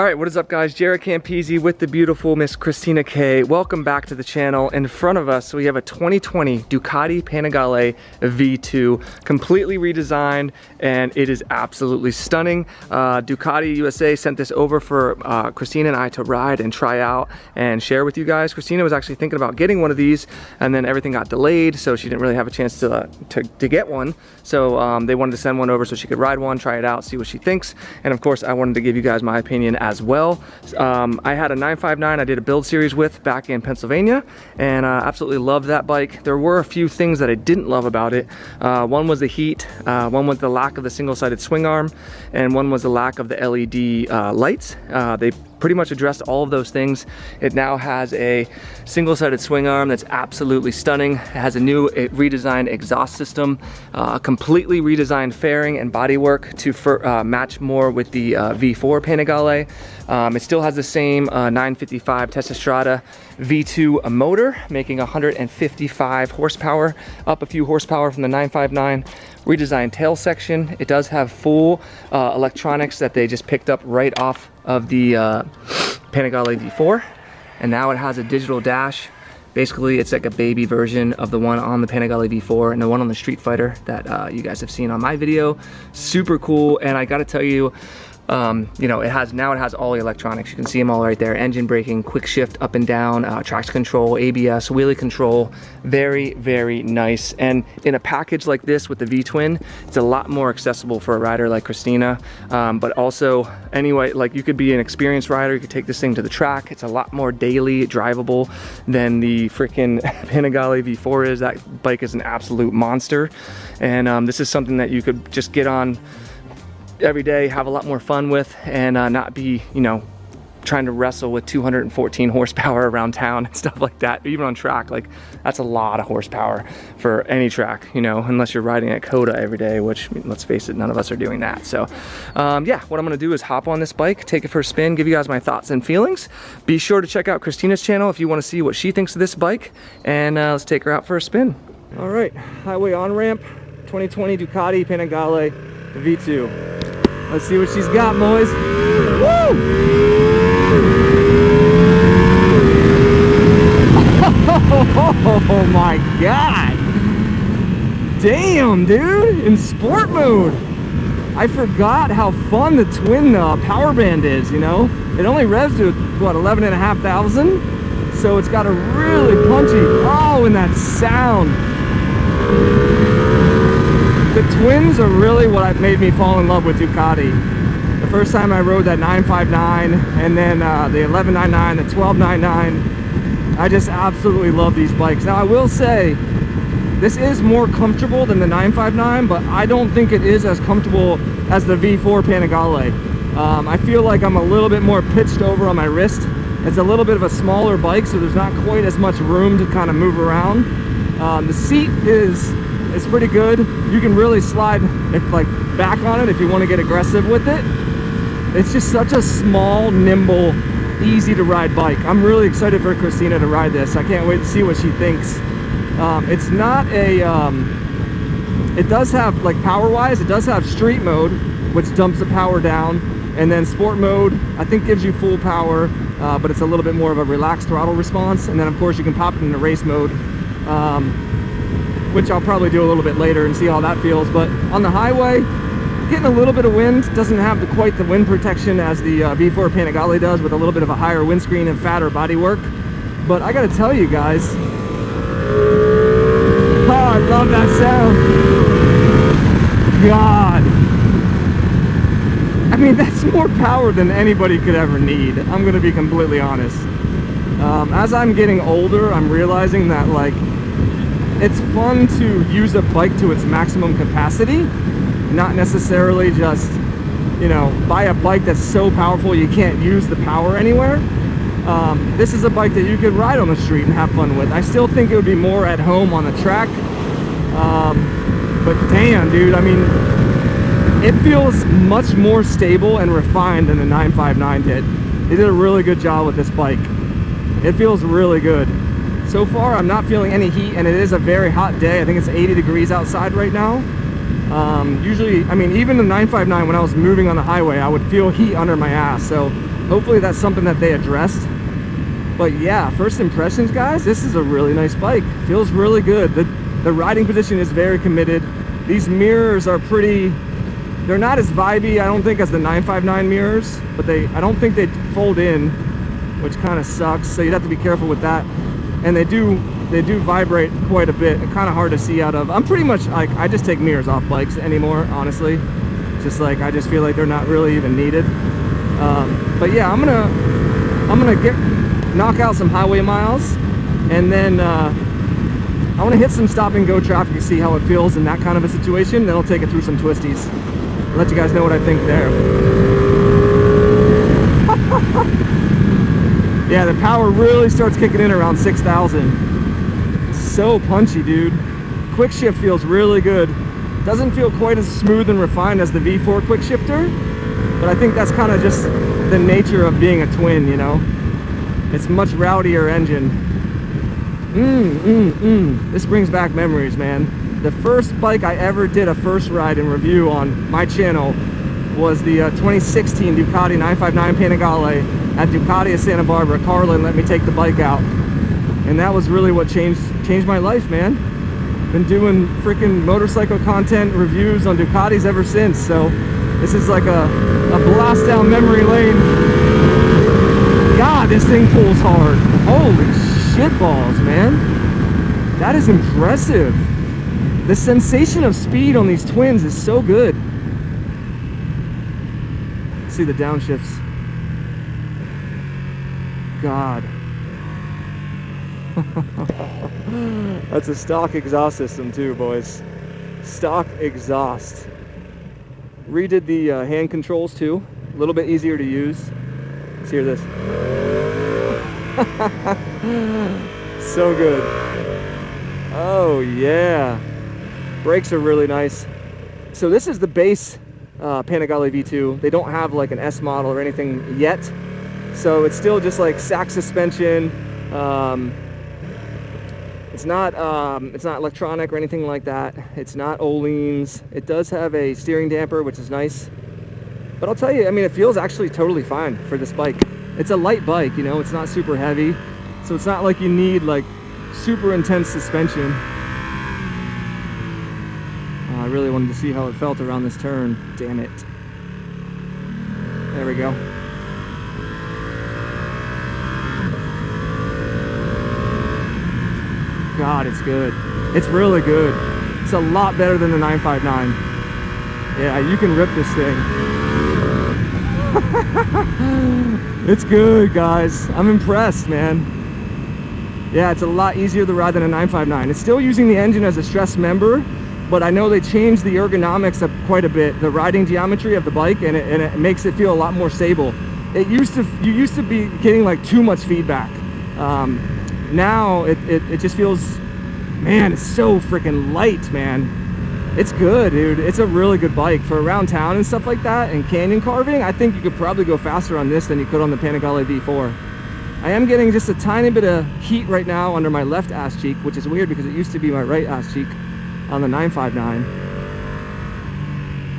All right, what is up guys? JaretCampisi with the beautiful Miss Christina K. Welcome back to the channel. In front of us, we have a 2020 Ducati Panigale V2, completely redesigned, and it is absolutely stunning. Ducati USA sent this over for Christina and I to ride and try out and share with you guys. Christina was actually thinking about getting one of these, and then everything got delayed, so she didn't really have a chance to get one. So they wanted to send one over so she could ride one, try it out, see what she thinks. And of course, I wanted to give you guys my opinion as well. I had a 959 I did a build series with back in Pennsylvania, and I absolutely loved that bike. There were a few things that I didn't love about it. One was the heat, one was the lack of the single-sided swing arm, and one was the lack of the LED lights. They pretty much addressed all of those things. It now has a single-sided swing arm that's absolutely stunning. It has a new redesigned exhaust system, completely redesigned fairing and bodywork to match more with the V4 Panigale. It still has the same 955 Testastrada V2 motor, making 155 horsepower, up a few horsepower from the 959. Redesigned tail section. It does have full electronics that they just picked up right off of the Panigale V4, and now it has a digital dash. Basically, it's like a baby version of the one on the Panigale V4 and the one on the Streetfighter that you guys have seen on my video. Super cool, and I gotta tell you, you know, it has all the electronics. You can see them all right there. Engine braking, quick shift up and down, traction control, ABS, wheelie control. Very, very nice. And in a package like this with the V-twin, it's a lot more accessible for a rider like Christina. But also, anyway, like you could be an experienced rider, you could take this thing to the track. It's a lot more daily drivable than the freaking Panigale V4 is. That bike is an absolute monster. And this is something that you could just get on every day, have a lot more fun with, and not be, you know, trying to wrestle with 214 horsepower around town and stuff like that. Even on track, like that's a lot of horsepower for any track, you know, unless you're riding at Coda every day, which, let's face it, none of us are doing that. So yeah, what I'm gonna do is hop on this bike, take it for a spin, give you guys my thoughts and feelings. Be sure to check out Christina's channel if you want to see what she thinks of this bike, and let's take her out for a spin. All right, highway on-ramp, 2020 Ducati Panigale V2. Let's see what she's got, boys. Woo! Oh my God. Damn, dude, in sport mode. I forgot how fun the twin power band is, you know? It only revs to, what, 11,500? So it's got a really punchy, oh, and that sound. The twins are really what made me fall in love with Ducati. The first time I rode that 959, and then the 1199, the 1299, I just absolutely love these bikes. Now I will say, this is more comfortable than the 959, but I don't think it is as comfortable as the V4 Panigale. I feel like I'm a little bit more pitched over on my wrist. It's a little bit of a smaller bike, so there's not quite as much room to kind of move around. The seat it's pretty good. You can really slide like back on it if you want to get aggressive with it. It's just such a small, nimble, easy to ride bike. I'm really excited for Christina to ride this. I can't wait to see what she thinks. It's not a it does have, like, power wise, it does have street mode, which dumps the power down, and then sport mode I think gives you full power, but it's a little bit more of a relaxed throttle response. And then of course you can pop it into race mode, which I'll probably do a little bit later and see how that feels. But on the highway, getting a little bit of wind. Doesn't have quite the wind protection as the V4 Panigale does, with a little bit of a higher windscreen and fatter bodywork. But I gotta tell you guys, oh, I love that sound. God, I mean, that's more power than anybody could ever need. I'm gonna be completely honest. As I'm getting older, I'm realizing that, like, it's fun to use a bike to its maximum capacity, not necessarily just, you know, buy a bike that's so powerful you can't use the power anywhere. This is a bike that you could ride on the street and have fun with. I still think it would be more at home on the track, but damn, dude, I mean, it feels much more stable and refined than the 959 did. They did a really good job with this bike. It feels really good. So far, I'm not feeling any heat, and it is a very hot day. I think it's 80 degrees outside right now. Usually, I mean, even the 959, when I was moving on the highway, I would feel heat under my ass. So hopefully that's something that they addressed. But yeah, first impressions, guys, this is a really nice bike. Feels really good. The riding position is very committed. These mirrors are pretty, they're not as vibey, I don't think, as the 959 mirrors, but I don't think they fold in, which kind of sucks. So you'd have to be careful with that. And they do vibrate quite a bit. Kind of hard to see out of. I'm pretty much like, I just take mirrors off bikes anymore, honestly. Just like, I just feel like they're not really even needed. But yeah, I'm gonna knock out some highway miles, and then I want to hit some stop and go traffic to see how it feels in that kind of a situation. Then I'll take it through some twisties. I'll let you guys know what I think there. Yeah, the power really starts kicking in around 6,000. So punchy, dude. Quick shift feels really good. Doesn't feel quite as smooth and refined as the V4 quick shifter, but I think that's kind of just the nature of being a twin, you know? It's much rowdier engine. This brings back memories, man. The first bike I ever did a first ride and review on my channel was the 2016 Ducati 959 Panigale at Ducati of Santa Barbara. Carlin let me take the bike out, and that was really what changed my life, man. Been doing freaking motorcycle content reviews on Ducatis ever since, so this is like a blast down memory lane. God, this thing pulls hard. Holy shitballs, man. That is impressive. The sensation of speed on these twins is so good. See the downshifts. God. That's a stock exhaust system too, boys. Stock exhaust. Redid the hand controls too. A little bit easier to use. Let's hear this. So good. Oh yeah. Brakes are really nice. So this is the base Panigale V2. They don't have like an S model or anything yet. So it's still just like sack suspension. It's not electronic or anything like that. It's not Öhlins. It does have a steering damper, which is nice. But I'll tell you, I mean, it feels actually totally fine for this bike. It's a light bike, you know, it's not super heavy. So it's not like you need like super intense suspension. I really wanted to see how it felt around this turn. Damn it. There we go. God, it's good. It's really good. It's a lot better than the 959. Yeah, you can rip this thing. It's good, guys. I'm impressed, man. Yeah, it's a lot easier to ride than a 959. It's still using the engine as a stress member, but I know they changed the ergonomics up quite a bit, the riding geometry of the bike, and it makes it feel a lot more stable. You used to be getting like too much feedback. Now it just feels, man, it's so freaking light, man. It's good, dude. It's a really good bike for around town and stuff like that, and canyon carving. I think you could probably go faster on this than you could on the Panigale V4. I am getting just a tiny bit of heat right now under my left ass cheek, which is weird because it used to be my right ass cheek on the 959.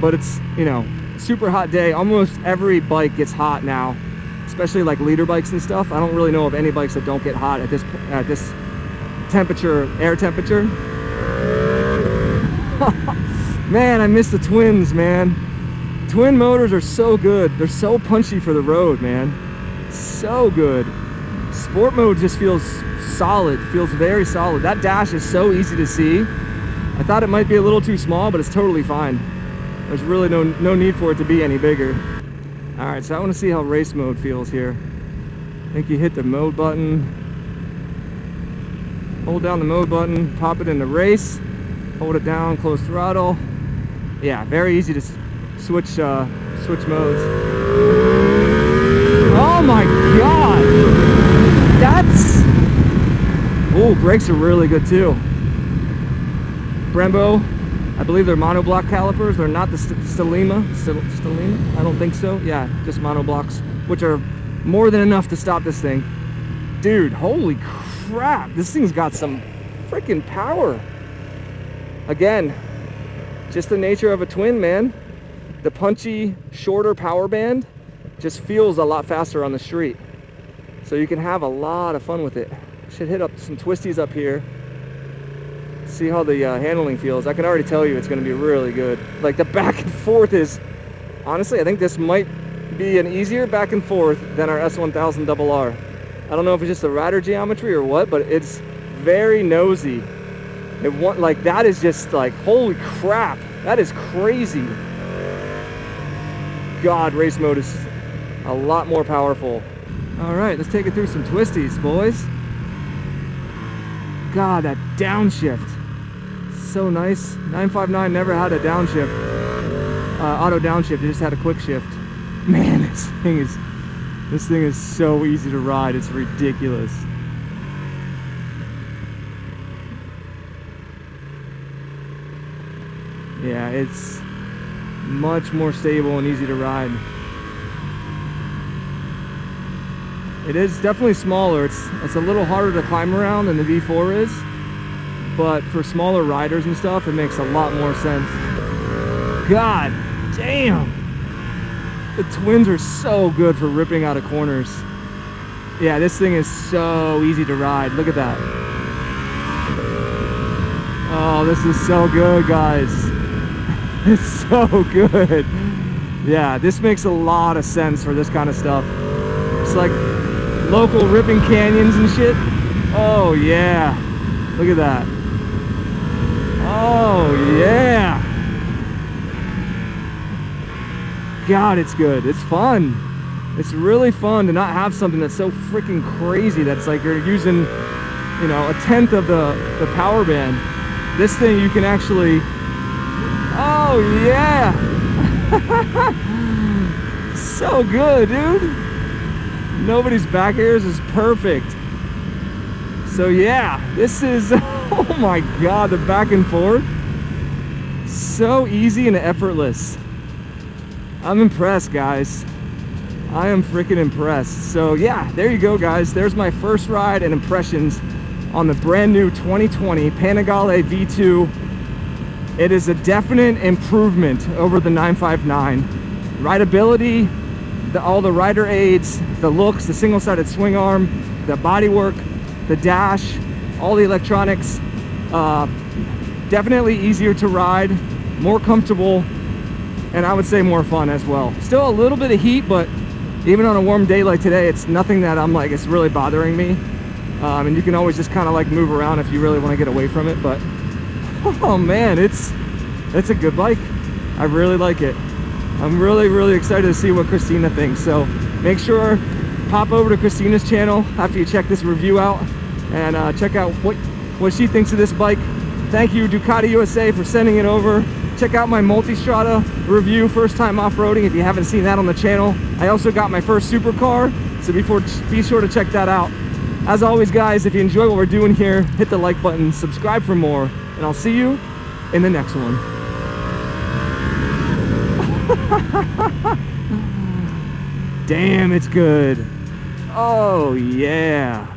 But it's, you know, super hot day. Almost every bike gets hot now, especially like leader bikes and stuff. I don't really know of any bikes that don't get hot at this temperature, air temperature. Man, I miss the twins, man. Twin motors are so good. They're so punchy for the road, man. So good. Sport mode just feels solid, feels very solid. That dash is so easy to see. I thought it might be a little too small, but it's totally fine. There's really no need for it to be any bigger. All right, so I want to see how race mode feels here. I think you hit the mode button, hold down the mode button, pop it into race, hold it down, close throttle. Yeah, very easy to switch modes. Oh my God, that's, oh, brakes are really good too. Brembo, I believe they're monoblock calipers. They're not the Stelima, I don't think so. Yeah, just monoblocks, which are more than enough to stop this thing. Dude, holy crap, this thing's got some freaking power. Again, just the nature of a twin, man. The punchy, shorter power band just feels a lot faster on the street. So you can have a lot of fun with it. Should hit up some twisties up here. See how the handling feels. I can already tell you it's going to be really good. Like the back and forth is, honestly, I think this might be an easier back and forth than our S1000RR. I don't know if it's just the rider geometry or what, but it's very nosy. Like that is just like, holy crap, that is crazy. God, race mode is a lot more powerful. All right, let's take it through some twisties, boys. God, that downshift, so nice. 959 never had a downshift, auto downshift. It just had a quick shift. Man, this thing is so easy to ride. It's ridiculous. Yeah, it's much more stable and easy to ride. It is definitely smaller. It's a little harder to climb around than the V4 is, but for smaller riders and stuff, it makes a lot more sense. God damn! The twins are so good for ripping out of corners. Yeah, this thing is so easy to ride. Look at that. Oh, this is so good, guys. It's so good. Yeah, this makes a lot of sense for this kind of stuff. It's like local ripping canyons and shit. Oh yeah, look at that. Oh yeah. God, it's good. It's fun. It's really fun to not have something that's so freaking crazy that's like you're using, you know, a tenth of the power band. This thing you can actually, oh yeah. So good, dude. Nobody's back ears is perfect. So yeah, this is, oh my God, the back and forth. So easy and effortless. I'm impressed, guys. I am freaking impressed. So yeah, there you go, guys. There's my first ride and impressions on the brand new 2020 Panigale V2. It is a definite improvement over the 959. Rideability, all the rider aids, the looks, the single-sided swing arm, the bodywork, the dash, all the electronics. Definitely easier to ride, more comfortable, and I would say more fun as well. Still a little bit of heat, but even on a warm day like today, it's nothing that I'm like, it's really bothering me. And you can always just kind of like move around if you really want to get away from it. But oh man, it's a good bike. I really like it. I'm really excited to see what Christina thinks. So make sure, pop over to Christina's channel after you check this review out and check out what she thinks of this bike. Thank you, Ducati USA, for sending it over. Check out my Multistrada review, first time off-roading, if you haven't seen that on the channel. I also got my first supercar, so be sure to check that out. As always, guys, if you enjoy what we're doing here, hit the like button, subscribe for more, and I'll see you in the next one. Damn, it's good. Oh yeah.